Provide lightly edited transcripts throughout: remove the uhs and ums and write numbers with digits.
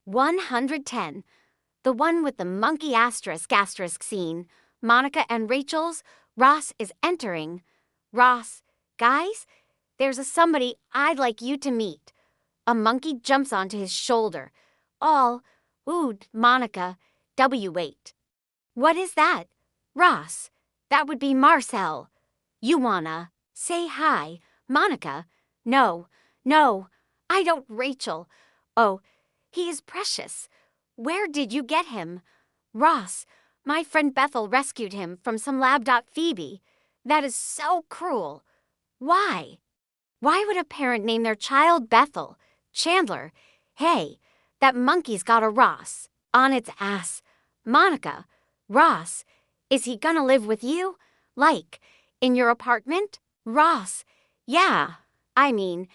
110. The one with the monkey asterisk scene. Monica and Rachel's. Ross is entering. Ross, guys, there's a somebody I'd like you to meet. A monkey jumps onto his shoulder. Ooh, Monica, wait. What is that? Ross, that would be Marcel. You wanna say hi, Monica? No, I don't, Rachel. Oh, he is precious. Where did you get him? Ross, my friend Bethel rescued him from some lab. Phoebe, that is so cruel. Why? Why would a parent name their child Bethel? Chandler, hey, that monkey's got a Ross on its ass. Monica, Ross, is he gonna live with you? Like, in your apartment? Ross, yeah, I mean,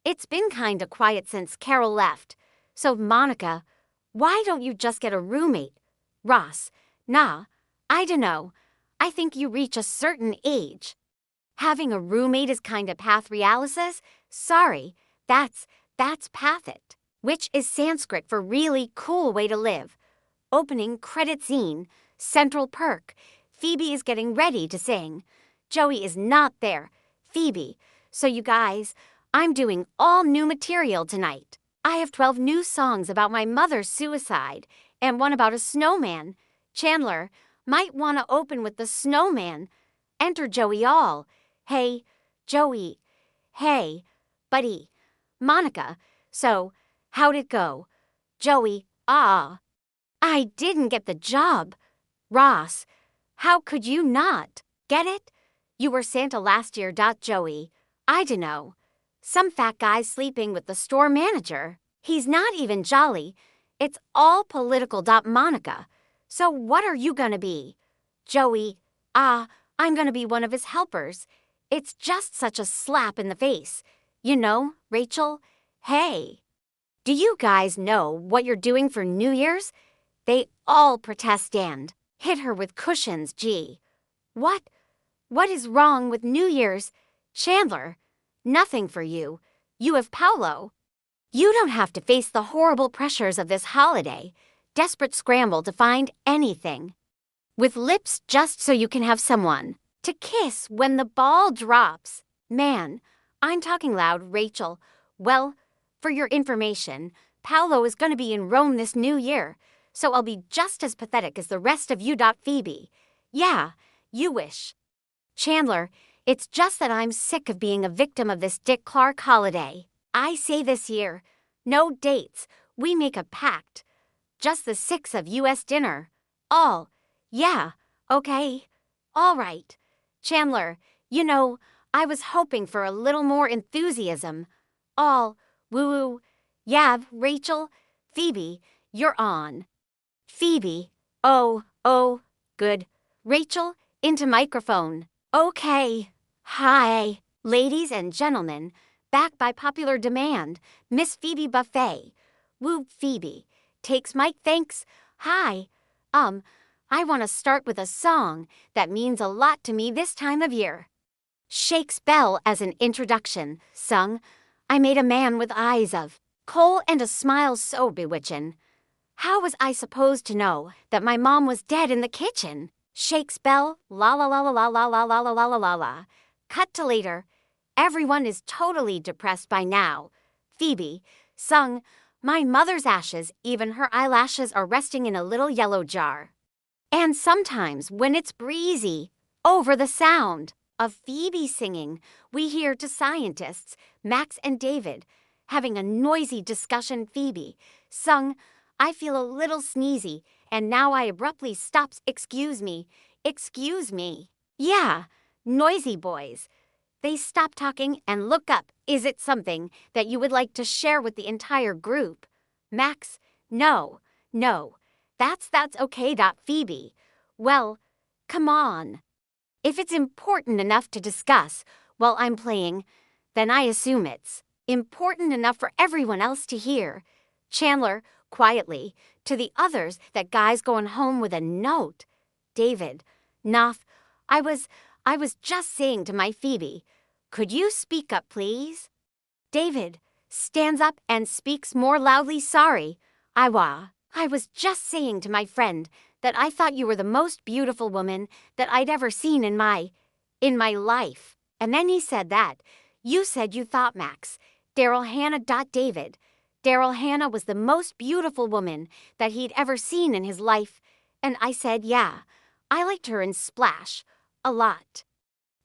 it's been kinda quiet since Carol left. So, Monica, why don't you just get a roommate? Ross, nah, I dunno. I think you reach a certain age. Having a roommate is kinda path realysis? Sorry, that's pathit, which is Sanskrit for really cool way to live. Opening credit scene, central perk. Phoebe is getting ready to sing. Joey is not there. Phoebe, so you guys, I'm doing all new material tonight. I have 12 new songs about my mother's suicide and one about a snowman. Chandler might want to open with the snowman. Enter Joey all. Hey, Joey. Hey, buddy. Monica, so how'd it go? Joey, I didn't get the job. Ross, how could you not? Get it? You were Santa last year. Joey, I dunno. Some fat guy sleeping with the store manager. He's not even jolly. It's all political. Monica, so what are you gonna be? Joey, I'm gonna be one of his helpers. It's just such a slap in the face. You know, Rachel, hey. Do you guys know what you're doing for New Year's? They all protest and hit her with cushions, gee. What is wrong with New Year's? Chandler, nothing for you. You have Paolo. You don't have to face the horrible pressures of this holiday. Desperate scramble to find anything. With lips just so you can have someone to kiss when the ball drops. Man, I'm talking loud, Rachel. Well, for your information, Paolo is going to be in Rome this New Year, so I'll be just as pathetic as the rest of you. Phoebe. Yeah, you wish. Chandler, it's just that I'm sick of being a victim of this Dick Clark holiday. I say this year, no dates. We make a pact. Just the 6 of US dinner. All. Yeah, okay. All right. Chandler, you know, I was hoping for a little more enthusiasm. All. Woo-woo. Yeah, Rachel. Phoebe, you're on. Phoebe. Oh, good. Rachel, into microphone. Okay. Hi. Ladies and gentlemen, back by popular demand, Miss Phoebe Buffet. Woo, Phoebe. Takes mic, thanks. Hi. I want to start with a song that means a lot to me this time of year. Shakes Bell as an introduction, sung, I made a man with eyes of coal and a smile so bewitchin'. How was I supposed to know that my mom was dead in the kitchen? Shakes Bell, la la la la la la la la la la la la la. Cut to later. Everyone is totally depressed by now. Phoebe, sung, my mother's ashes, even her eyelashes are resting in a little yellow jar. And sometimes when it's breezy, over the sound of Phoebe singing, we hear to scientists, Max and David, having a noisy discussion. Phoebe, sung, I feel a little sneezy, and now I abruptly stops. Excuse me. Yeah, noisy boys. They stop talking and look up. Is it something that you would like to share with the entire group? Max, no. That's okay. Phoebe, well, come on. If it's important enough to discuss while I'm playing, then I assume it's important enough for everyone else to hear. Chandler, quietly, to the others, that guy's going home with a note. David, Noth, I was just saying to my Phoebe, could you speak up, please? David stands up and speaks more loudly. Sorry, I was just saying to my friend that I thought you were the most beautiful woman that I'd ever seen in my life. And then he said that. You said you thought Max, Daryl Hannah. David. Daryl Hannah was the most beautiful woman that he'd ever seen in his life. And I said, yeah, I liked her in Splash. A lot.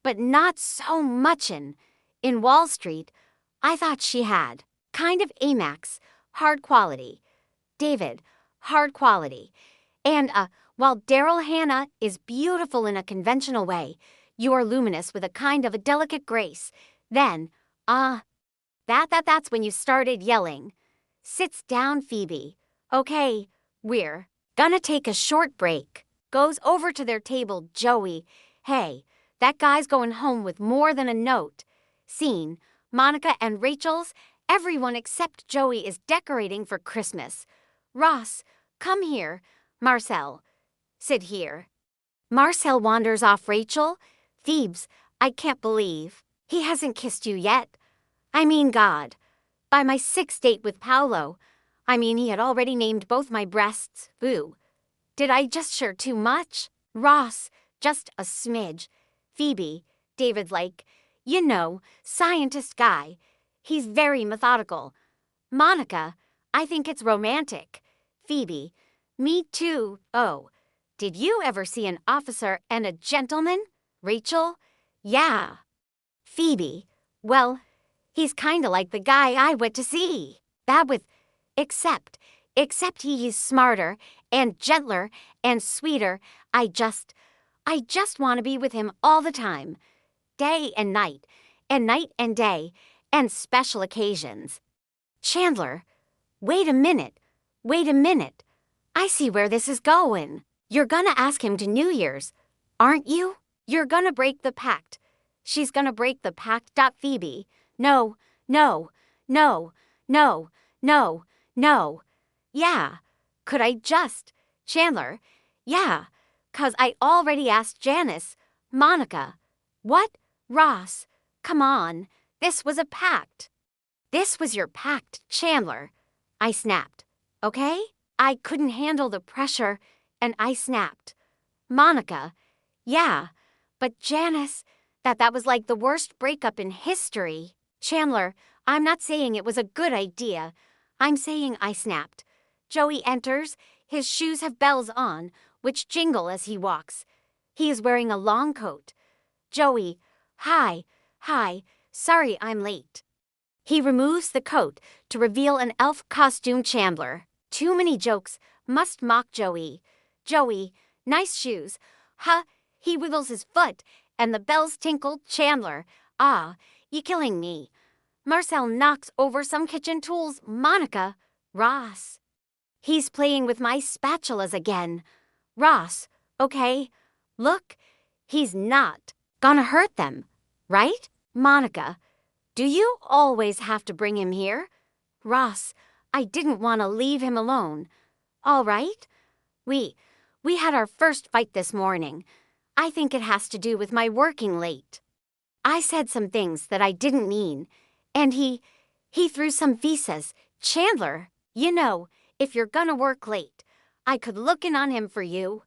But not so much in Wall Street. I thought she had kind of Max, hard quality. David, hard quality. And, while Daryl Hannah is beautiful in a conventional way, you are luminous with a kind of a delicate grace. Then, that's when you started yelling. Sits down, Phoebe. Okay, we're gonna take a short break. Goes over to their table, Joey. Hey, that guy's going home with more than a note. Scene, Monica and Rachel's. Everyone except Joey is decorating for Christmas. Ross, come here. Marcel, sit here. Marcel wanders off Rachel. Phoebes, I can't believe he hasn't kissed you yet. I mean, God. By my 6th date with Paolo. I mean, he had already named both my breasts. Boo. Did I just share too much? Ross, just a smidge. Phoebe, David like, scientist guy. He's very methodical. Monica, I think it's romantic. Phoebe, me too. Oh, did you ever see an officer and a gentleman? Rachel, yeah. Phoebe, well, he's kinda like the guy I went to see. Except he's smarter and gentler and sweeter. I just want to be with him all the time. Day and night and day, and special occasions. Chandler, wait a minute. I see where this is going. You're gonna ask him to New Year's, aren't you? You're gonna break the pact. She's gonna break the pact. Phoebe, no. Yeah, could I just? Chandler, yeah, 'cause I already asked Janice. Monica, what? Ross, come on, this was a pact. This was your pact, Chandler. I snapped, okay? I couldn't handle the pressure, and I snapped. Monica, yeah, but Janice, that was like the worst breakup in history. Chandler, I'm not saying it was a good idea. I'm saying I snapped. Joey enters. His shoes have bells on, which jingle as he walks. He is wearing a long coat. Joey, hi, sorry I'm late. He removes the coat to reveal an elf costume. Chandler, too many jokes, must mock Joey. Joey, nice shoes. He wiggles his foot, and the bells tinkle. Chandler, you killing me. Marcel knocks over some kitchen tools. Monica, Ross. He's playing with my spatulas again. Ross, okay, look, he's not gonna hurt them, right? Monica, do you always have to bring him here? Ross, I didn't want to leave him alone. All right? We had our first fight this morning. I think it has to do with my working late. I said some things that I didn't mean, and he threw some visas. Chandler, if you're gonna work late, I could look in on him for you.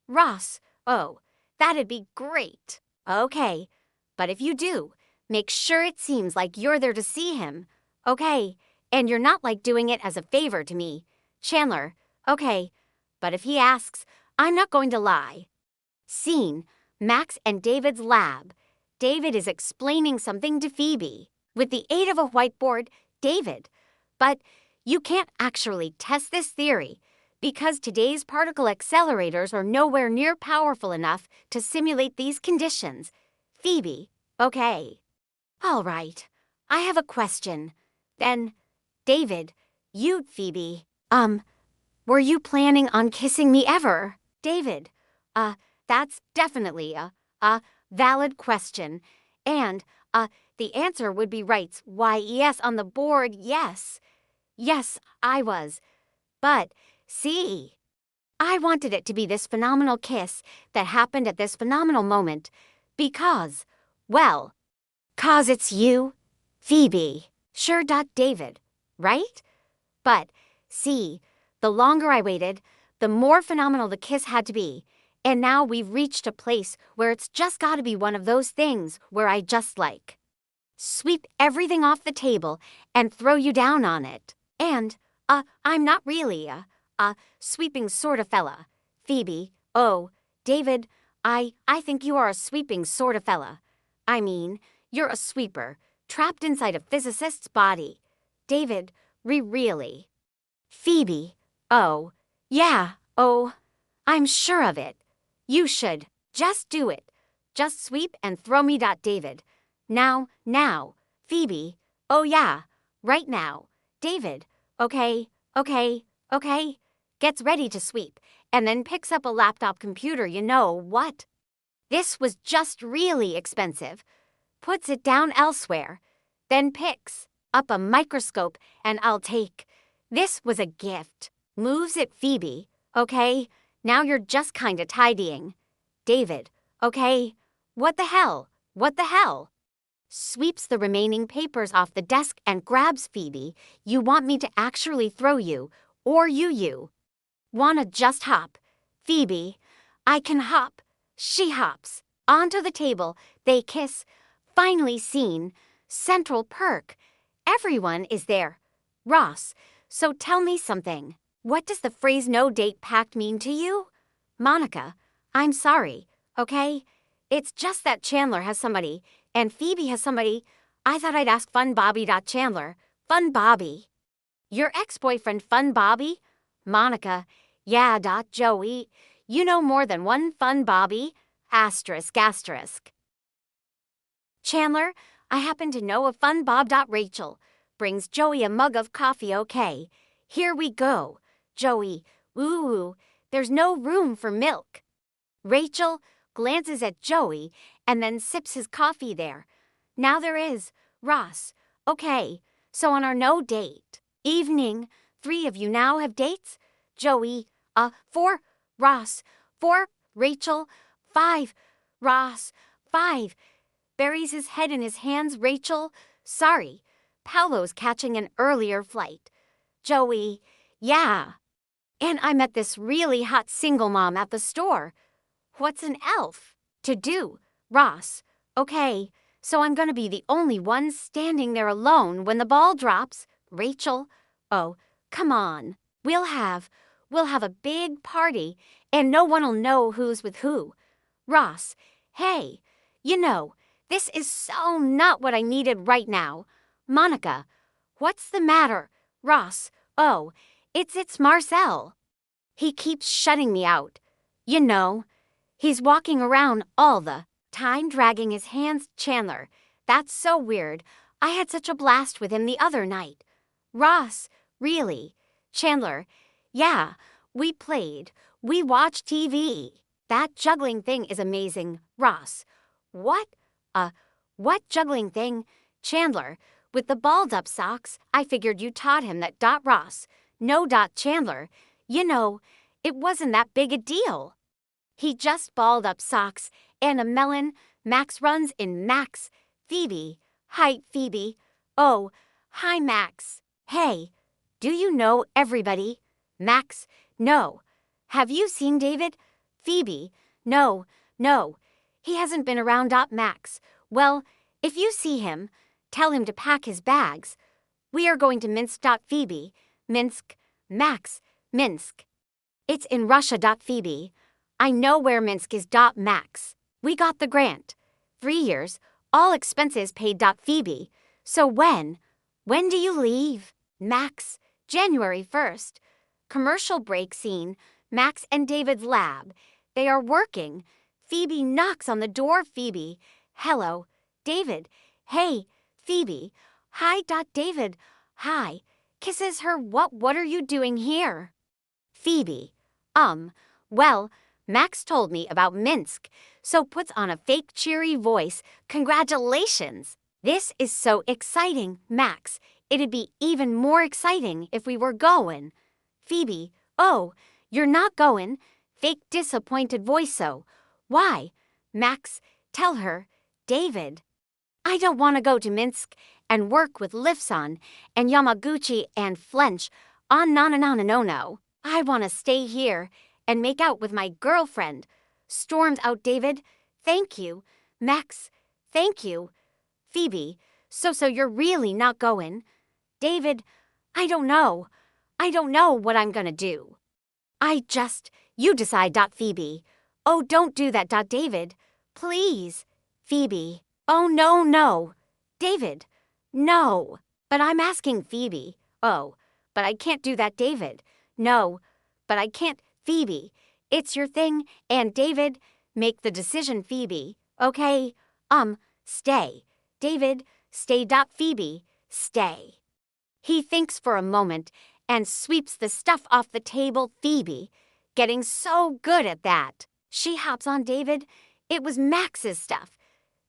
Ross, oh, that'd be great. Okay, but if you do, make sure it seems like you're there to see him. Okay, and you're not like doing it as a favor to me. Chandler, okay, but if he asks, I'm not going to lie. Scene, Max and David's lab. David is explaining something to Phoebe. With the aid of a whiteboard, David. But you can't actually test this theory because today's particle accelerators are nowhere near powerful enough to simulate these conditions. Phoebe, okay. All right, I have a question. Then, David, Phoebe, were you planning on kissing me ever? David, that's definitely a valid question. And, the answer would be right. Why, yes, on the board, yes. Yes, I was. But, see, I wanted it to be this phenomenal kiss that happened at this phenomenal moment because, well, 'cause it's you, Phoebe. Sure. David, right? But, see, The longer I waited, the more phenomenal the kiss had to be. And now we've reached a place where it's just gotta be one of those things where I just like sweep everything off the table and throw you down on it. And, I'm not really a sweeping sort of fella. Phoebe, oh, David, I think you are a sweeping sort of fella. I mean, you're a sweeper, trapped inside a physicist's body. David, really. Phoebe, oh, yeah, oh, I'm sure of it. You should. Just do it. Just sweep and throw me. David. Now, Phoebe. Oh yeah, right now. David. Okay. Gets ready to sweep, and then picks up a laptop computer. You know what? This was just really expensive. Puts it down elsewhere. Then picks up a microscope, and I'll take. This was a gift. Moves it. Phoebe. Okay. Now you're just kinda tidying. David, okay? What the hell? Sweeps the remaining papers off the desk and grabs Phoebe. You want me to actually throw you, or you? Wanna just hop? Phoebe, I can hop. She hops. Onto the table, they kiss. Finally seen. Central Perk. Everyone is there. Ross, so tell me something. What does the phrase no date pact mean to you? Monica, I'm sorry, okay? It's just that Chandler has somebody, and Phoebe has somebody. I thought I'd ask Fun Bobby. Chandler, Fun Bobby. Your ex-boyfriend Fun Bobby? Monica, yeah. Joey, you know more than one Fun Bobby? Asterisk. Chandler, I happen to know a Fun Bob. Rachel, brings Joey a mug of coffee. Okay, here we go. Joey, ooh, there's no room for milk. Rachel glances at Joey and then sips his coffee there. Now there is. Ross, okay, so on our no date evening, 3 of you now have dates? Joey, 4. Ross, 4. Rachel, 5. Ross, 5. Buries his head in his hands. Rachel, sorry, Paolo's catching an earlier flight. Joey, yeah. And I met this really hot single mom at the store. What's an elf to do? Ross, okay, so I'm gonna be the only one standing there alone when the ball drops. Rachel, oh, come on. We'll have a big party, and no one'll know who's with who. Ross, hey, you know, this is so not what I needed right now. Monica, what's the matter? Ross, oh, it's Marcel. He keeps shutting me out. You know, he's walking around all the time dragging his hands. Chandler, that's so weird. I had such a blast with him the other night. Ross, really? Chandler, yeah, we played. We watched TV. That juggling thing is amazing. Ross, what juggling thing? Chandler, with the balled up socks, I figured you taught him that. Ross, no. Chandler, you know, it wasn't that big a deal. He just balled up socks and a melon. Max runs in. Max, Phoebe, hi Phoebe. Oh, hi Max. Hey, do you know everybody? Max, no. Have you seen David? Phoebe, no. He hasn't been around. Max, well, if you see him, tell him to pack his bags. We are going to Minsk. Phoebe, Minsk. Max, Minsk. It's in Russia. Phoebe, I know where Minsk is. Max, we got the grant. 3 years, all expenses paid. Phoebe, so when do you leave? Max, January 1st. Commercial break scene. Max and David's lab. They are working. Phoebe knocks on the door. Phoebe, hello. David, hey. Phoebe, hi. David, hi. Kisses her. What are you doing here? Phoebe, well, Max told me about Minsk, so puts on a fake cheery voice. Congratulations. This is so exciting, Max. It'd be even more exciting if we were going. Phoebe, oh, you're not going. Fake disappointed voice. So, why? Max, tell her. David, I don't want to go to Minsk and work with Lifson and Yamaguchi and Flench on no. I want to stay here and make out with my girlfriend, stormed out David. Thank you, Max. Thank you. Phoebe, so you're really not going? David, I don't know. I don't know what I'm gonna do. You decide. Phoebe. Oh, don't do that. David. Please. Phoebe. Oh, no. David. No. But I'm asking Phoebe. Oh, but I can't do that, David. No, but I can't. Phoebe. It's your thing, and David, make the decision, Phoebe. Okay? Stay. David, stay. Phoebe, stay. He thinks for a moment and sweeps the stuff off the table. Phoebe, getting so good at that. She hops on David. It was Max's stuff.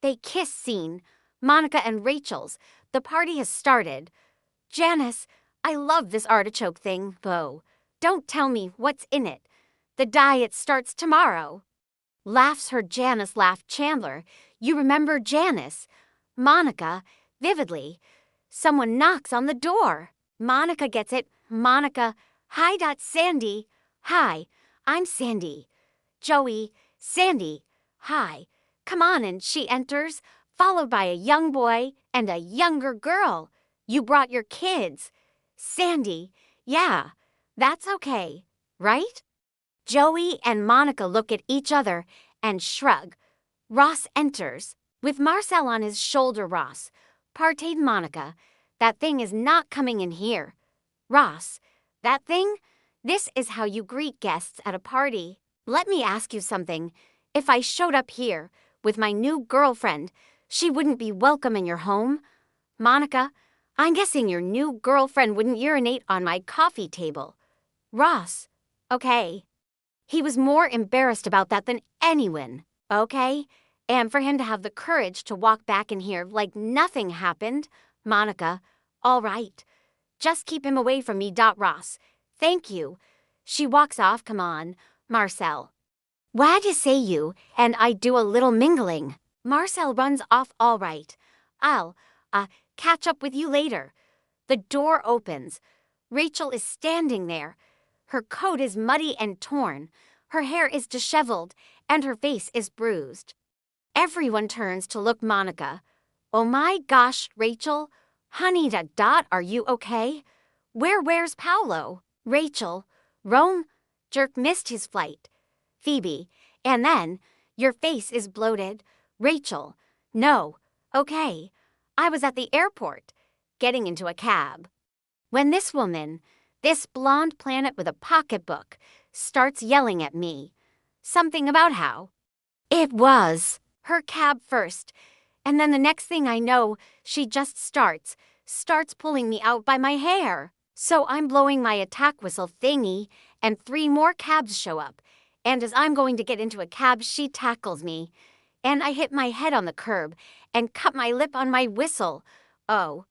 They kiss scene. Monica and Rachel's. The party has started. Janice, I love this artichoke thing, though. Don't tell me what's in it. The diet starts tomorrow. Laughs. Heard Janice laugh. Chandler, you remember Janice? Monica, vividly. Someone knocks on the door. Monica gets it. Monica, hi. Sandy, hi, I'm Sandy. Joey, Sandy, hi. Come on, and she enters, followed by a young boy and a younger girl. You brought your kids. Sandy, yeah, that's okay, right? Joey and Monica look at each other and shrug. Ross enters. With Marcel on his shoulder. Ross, parted. Monica, that thing is not coming in here. Ross, that thing? This is how you greet guests at a party. Let me ask you something. If I showed up here with my new girlfriend, she wouldn't be welcome in your home? Monica, I'm guessing your new girlfriend wouldn't urinate on my coffee table. Ross, okay. He was more embarrassed about that than anyone, okay? And for him to have the courage to walk back in here like nothing happened. Monica, all right. Just keep him away from me. Ross, thank you. She walks off. Come on, Marcel. Why'd you say you and I do a little mingling? Marcel runs off. All right. I'll, catch up with you later. The door opens. Rachel is standing there. Her coat is muddy and torn. Her hair is disheveled, and her face is bruised. Everyone turns to look. Monica. Oh my gosh, Rachel. Honey. Are you okay? Where's Paolo? Rachel. Rome. Jerk missed his flight. Phoebe. And then, your face is bloated. Rachel. No. Okay. I was at the airport, getting into a cab. When this woman, this blonde planet with a pocketbook, starts yelling at me. Something about how it was her cab first, and then the next thing I know, she just starts pulling me out by my hair. So I'm blowing my attack whistle thingy, and 3 more cabs show up. And as I'm going to get into a cab, she tackles me. And I hit my head on the curb and cut my lip on my whistle. Oh.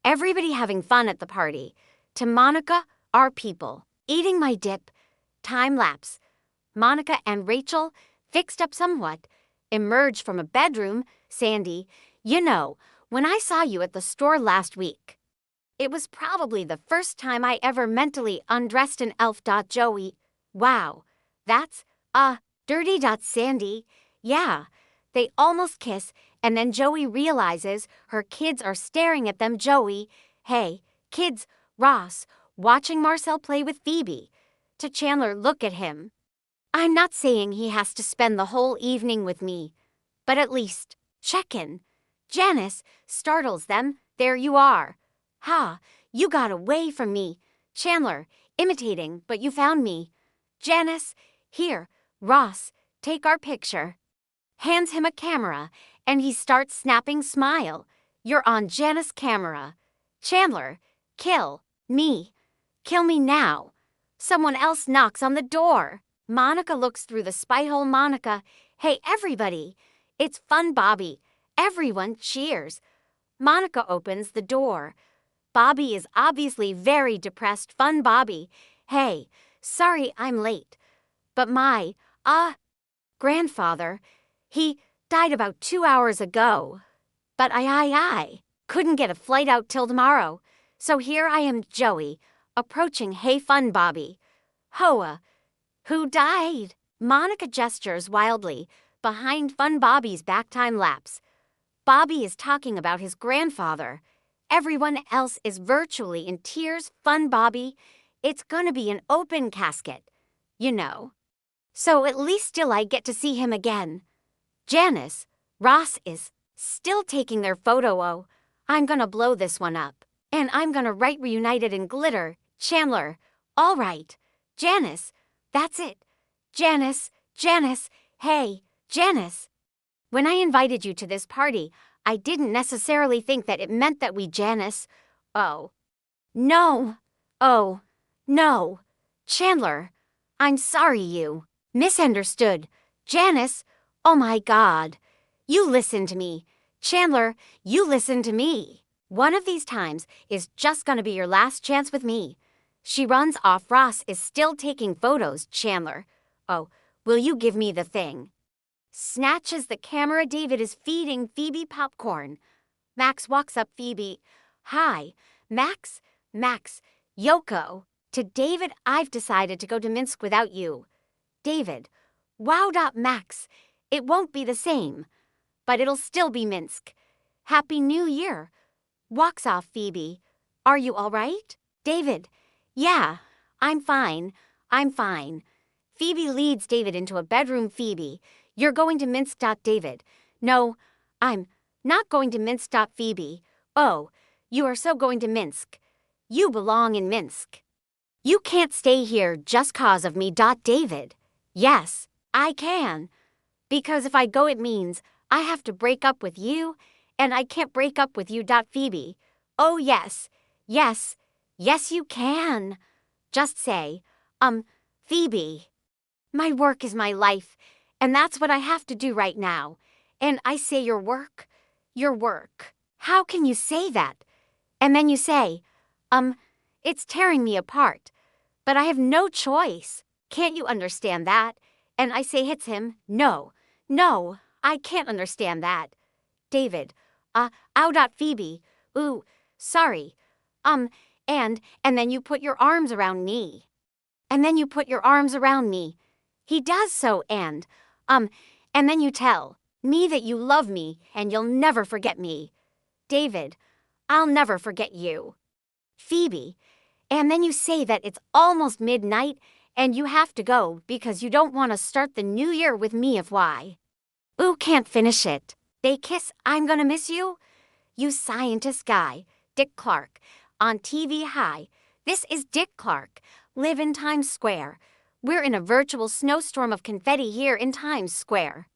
Everybody having fun at the party. To Monica, our people. Eating my dip. Time lapse. Monica and Rachel, fixed up somewhat, emerge from a bedroom. Sandy, you know, when I saw you at the store last week. It was probably the first time I ever mentally undressed an elf. Joey. Wow. That's, dirty. Sandy. Yeah. They almost kiss, and then Joey realizes her kids are staring at them. Joey. Hey, kids. Ross, watching Marcel play with Phoebe. To Chandler, look at him. I'm not saying he has to spend the whole evening with me, but at least check in. Janice startles them. There you are. Ha, you got away from me. Chandler, imitating, but you found me. Janice, here, Ross, take our picture. Hands him a camera, and he starts snapping. Smile. You're on Janice camera. Chandler, kill me. Kill me now. Someone else knocks on the door. Monica looks through the spy hole. Monica, hey everybody, it's Fun Bobby. Everyone cheers. Monica opens the door. Bobby is obviously very depressed. Fun Bobby, hey, sorry I'm late. But my, grandfather, he died about 2 hours ago. But I couldn't get a flight out till tomorrow. So here I am, Joey, approaching. Hey Fun Bobby. Hoa. Who died? Monica gestures wildly behind Fun Bobby's back time lapse. Bobby is talking about his grandfather. Everyone else is virtually in tears. Fun Bobby. It's gonna be an open casket. You know. So at least still I get to see him again. Janice. Ross is still taking their photo. Oh, I'm gonna blow this one up. And I'm gonna write reunited in glitter. Chandler. All right. Janice. That's it. Janice. Janice. Hey, Janice. When I invited you to this party, I didn't necessarily think that it meant that we Janice. Oh. No. Oh. No. Chandler. I'm sorry you misunderstood. Janice. Oh my God. You listen to me. Chandler, you listen to me. One of these times is just gonna be your last chance with me. She runs off. Ross is still taking photos. Chandler. Oh, will you give me the thing? Snatches the camera. David is feeding Phoebe popcorn. Max walks up. Phoebe. Hi, Max. Max. Yoko. To David, I've decided to go to Minsk without you. David. Wow. Max. It won't be the same. But it'll still be Minsk. Happy New Year. Walks off. Phoebe. Are you all right? David. Yeah, I'm fine. I'm fine. Phoebe leads David into a bedroom. Phoebe. You're going to Minsk. David. No, I'm not going to Minsk. Phoebe. Oh, you are so going to Minsk. You belong in Minsk. You can't stay here just 'cause of me. David. Yes, I can. Because if I go it means I have to break up with you, and I can't break up with you. Phoebe. Oh yes, yes, yes you can. Just say, Phoebe. My work is my life, and that's what I have to do right now. And I say your work. How can you say that? And then you say, it's tearing me apart. But I have no choice. Can't you understand that? And I say hits him. No, I can't understand that. David. Phoebe. Ooh, sorry. And then you put your arms around me. And then you put your arms around me. He does so and then you tell me that you love me and you'll never forget me. David. I'll never forget you. Phoebe. And then you say that it's almost midnight and you have to go because you don't want to start the new year with me. If why? Ooh, can't finish it. They kiss. I'm gonna miss you. You scientist guy. Dick Clark. On TV. Hi. This is Dick Clark. Live in Times Square. We're in a virtual snowstorm of confetti here in Times Square.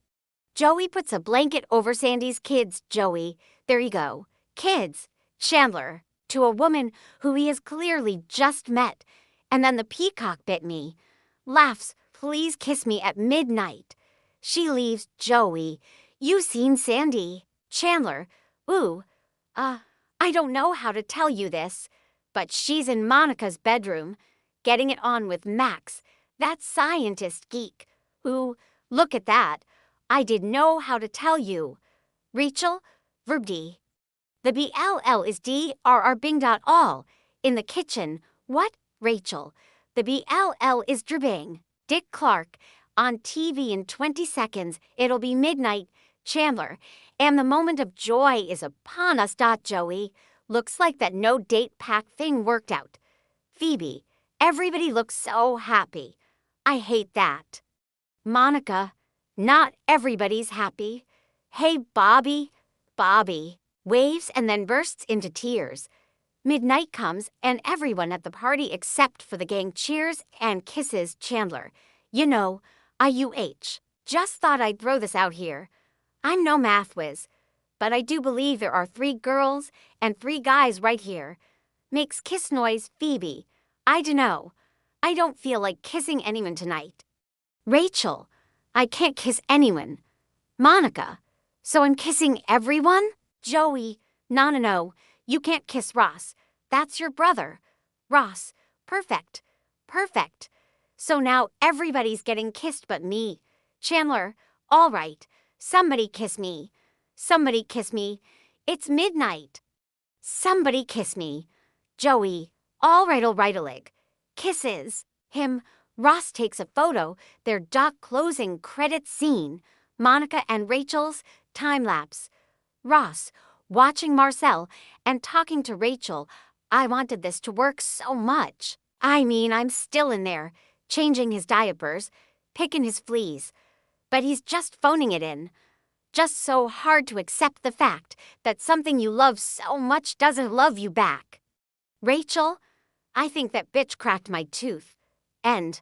Joey puts a blanket over Sandy's kids. Joey. There you go. Kids. Chandler. To a woman who he has clearly just met. And then the peacock bit me. Laughs. Please kiss me at midnight. She leaves. Joey. You seen Sandy? Chandler. Ooh. I don't know how to tell you this, but she's in Monica's bedroom, getting it on with Max, that scientist geek. Ooh, look at that. I didn't know how to tell you. Rachel. Verb D. The BLL is DRR Bing. All. In the kitchen. What? Rachel. The BLL is dribbing. Dick Clark. On TV in 20 seconds. It'll be midnight. Chandler. And the moment of joy is upon us. Joey. Looks like that no date pack thing worked out. Phoebe. Everybody looks so happy. I hate that. Monica. Not everybody's happy. Hey, Bobby. Bobby. Waves and then bursts into tears. Midnight comes and everyone at the party except for the gang cheers and kisses Chandler. You know, IUH. Just thought I'd throw this out here. I'm no math whiz, but I do believe there are 3 girls and 3 guys right here. Makes kiss noise. Phoebe. I dunno. I don't feel like kissing anyone tonight. Rachel. I can't kiss anyone. Monica. So I'm kissing everyone? Joey. No. You can't kiss Ross. That's your brother. Ross. Perfect. So now everybody's getting kissed but me. Chandler. All right. Somebody kiss me. It's midnight. Somebody kiss me. Joey. All right, Kisses. Him. Ross takes a photo, their doc closing credits scene, Monica and Rachel's time-lapse. Ross, watching Marcel and talking to Rachel. I wanted this to work so much. I mean, I'm still in there, changing his diapers, picking his fleas. But he's just phoning it in. Just so hard to accept the fact that something you love so much doesn't love you back. Rachel, I think that bitch cracked my tooth. End.